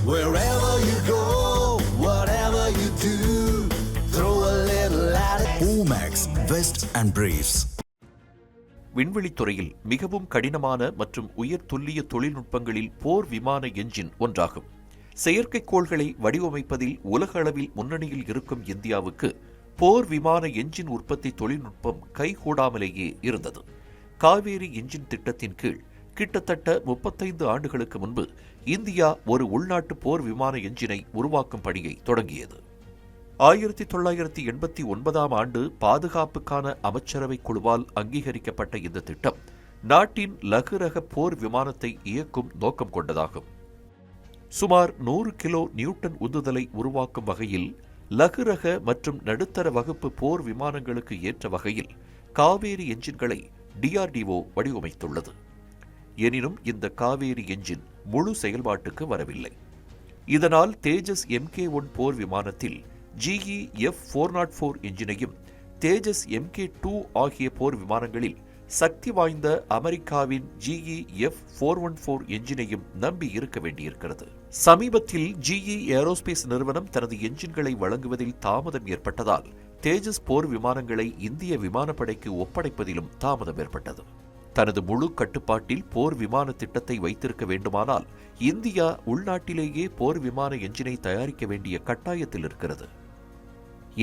Wherever you go, whatever you do, throw a little at it. Omax, Vest and Briefs. விண்வெளித்துறையில் மிகவும் கடினமான மற்றும் உயர் துல்லிய தொழில்நுட்பங்களில் போர் விமான என்ஜின் ஒன்றாகும். செயற்கைக்கோள்களை வடிவமைப்பதில் உலக அளவில் முன்னணியில் இருக்கும் இந்தியாவுக்கு போர் விமான என்ஜின் உற்பத்தி தொழில்நுட்பம் கைகூடாமலேயே இருந்தது. காவேரி என்ஜின் திட்டத்தின் கீழ் கிட்டத்தட்ட 35 ஆண்டுகளுக்கு முன்பு இந்தியா ஒரு உள்நாட்டு போர் விமான என்ஜினை உருவாக்கும் பணியை தொடங்கியது. 1989ஆம் ஆண்டு பாதுகாப்புக்கான அமைச்சரவை குழுவால் அங்கீகரிக்கப்பட்ட இந்த திட்டம் நாட்டின் லகு ரக போர் விமானத்தை இயக்கும் நோக்கம் கொண்டதாகும். சுமார் 100 கிலோ நியூட்டன் உந்துதலை உருவாக்கும் வகையில் லகு ரக மற்றும் நடுத்தர வகுப்பு போர் விமானங்களுக்கு ஏற்ற வகையில் காவேரி என்ஜின்களை DRDO வடிவமைத்துள்ளது. எனினும் இந்த காவேரி என்ஜின் முழு செயல்பாட்டுக்கு வரவில்லை. இதனால் தேஜஸ் MK-1 போர் விமானத்தில் GE F404 என்ஜினையும் தேஜஸ் MK-2 ஆகிய போர் விமானங்களில் சக்தி வாய்ந்த அமெரிக்காவின் GE F414 என்ஜினையும் நம்பி இருக்க வேண்டியிருக்கிறது. சமீபத்தில் GE ஏரோஸ்பேஸ் நிறுவனம் தனது என்ஜின்களை வழங்குவதில் தாமதம் ஏற்பட்டதால் தேஜஸ் போர் விமானங்களை இந்திய விமானப்படைக்கு ஒப்படைப்பதிலும் தாமதம் ஏற்பட்டது. தனது முழு கட்டுப்பாட்டில் போர் விமான திட்டத்தை வைத்திருக்க வேண்டுமானால் இந்தியா உள்நாட்டிலேயே போர் விமான என்ஜினை தயாரிக்க வேண்டிய கட்டாயத்தில் இருக்கிறது.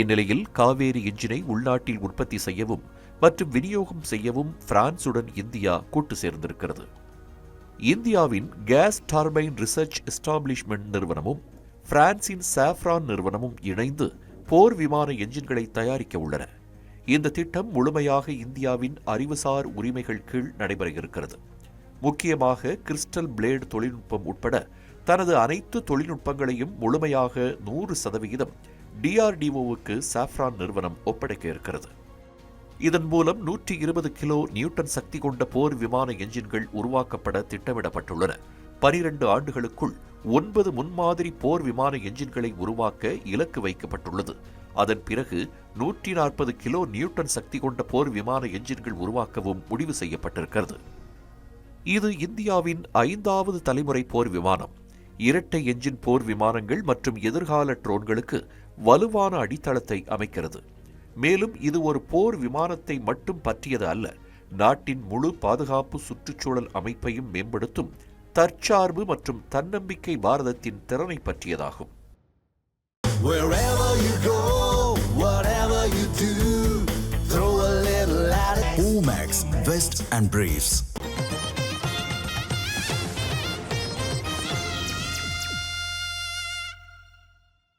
இந்நிலையில் காவேரி என்ஜினை உள்நாட்டில் உற்பத்தி செய்யவும் மற்றும் விநியோகம் செய்யவும் பிரான்சுடன் இந்தியா கூட்டு சேர்ந்திருக்கிறது. இந்தியாவின் கேஸ் டர்பைன் ரிசர்ச் எஸ்டாப்ளிஷ்மெண்ட் நிறுவனமும் பிரான்சின் சாஃப்ரான் நிறுவனமும் இணைந்து போர் விமான என்ஜின்களை தயாரிக்க உள்ளன. இந்த திட்டம் முழுமையாக இந்தியாவின் அறிவுசார் உரிமைகள் கீழ் நடைபெற இருக்கிறது. முக்கியமாக கிறிஸ்டல் பிளேடு தொழில்நுட்பம் உட்பட தனது அனைத்து தொழில்நுட்பங்களையும் முழுமையாக 100% DRDOவுக்கு சாஃப்ரான் நிறுவனம் ஒப்படைக்க இருக்கிறது. இதன் மூலம் 120 கிலோ நியூட்டன் சக்தி கொண்ட போர் விமான என்ஜின்கள் உருவாக்கப்பட திட்டமிடப்பட்டுள்ளன. 12 ஆண்டுகளுக்குள் 9 முன்மாதிரி போர் விமான என்ஜின்களை உருவாக்க இலக்கு வைக்கப்பட்டுள்ளது. அதன் பிறகு 140 கிலோ நியூட்டன் சக்தி கொண்ட போர் விமான என்ஜின்கள் உருவாக்கவும் முடிவு செய்யப்பட்டிருக்கிறது. இது இந்தியாவின் 5வது தலைமுறை போர் விமானம். இரட்டை என்ஜின் போர் விமானங்கள் மற்றும் எதிர்கால ட்ரோன்களுக்கு வலுவான அடித்தளத்தை அமைக்கிறது. மேலும் இது ஒரு போர் விமானத்தை மட்டும் பற்றியது அல்ல, நாட்டின் முழு பாதுகாப்பு சுற்றுச்சூழல் அமைப்பையும் மேம்படுத்தும் தற்சார்பு மற்றும் தன்னம்பிக்கை பாரதத்தின் திறனை பற்றியதாகும். Wherever you go, whatever you do, throw a little at it. Omax, Vest and Briefs.